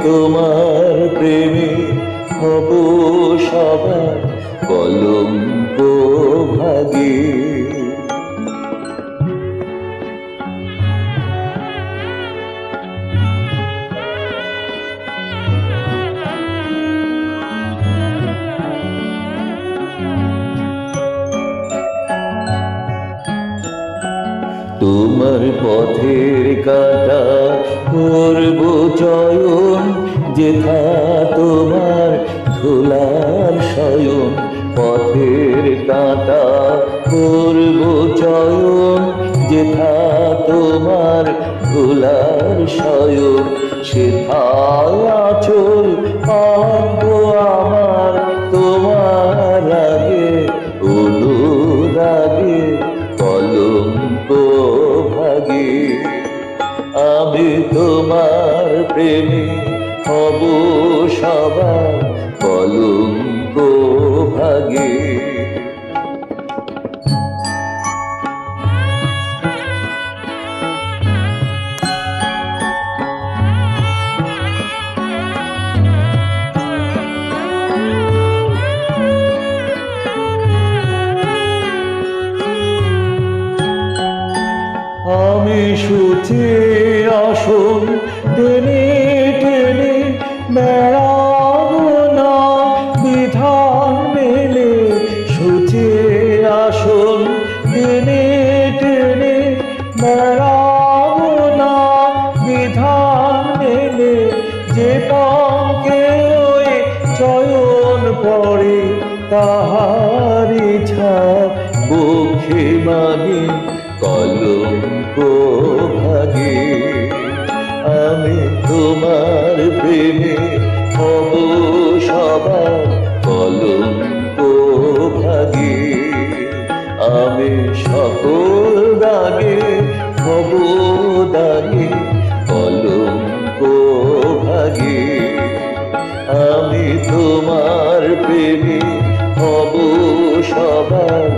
তোমার প্রেমে হব সবার কলঙ্ক ভাগে। তোমার পথের কাঁটা করব চয়ন, যেথা তোমার ধুলার শয়ন। পথের কাঁটা করব চয়ন, যেথা তোমার ধুলার শয়ন। সেথায় আঁচল পাবো আমার তোমার আগে, অনুরাগে কলঙ্ক ভাগে। আমি তোমার প্রেমে হব সবার কলঙ্ক ভাগে। আমি সুচে আসন টেনে টেনে বেড়াবো না বিধান মেলে। সুচে আসন টেনে টেনে বেড়াবো না বিধান মেলে। যে পঙ্কে ওই চয়ন পড়ে তাহারি ছাপ বক্ষে মানে কলঙ্ক ভাগে। আমি তোমার প্রেমে হব সবার কলঙ্ক ভাগে। আমি সকল দাগে হব দাগে কলঙ্ক ভাগে। আমি তোমার প্রেমে হব সবার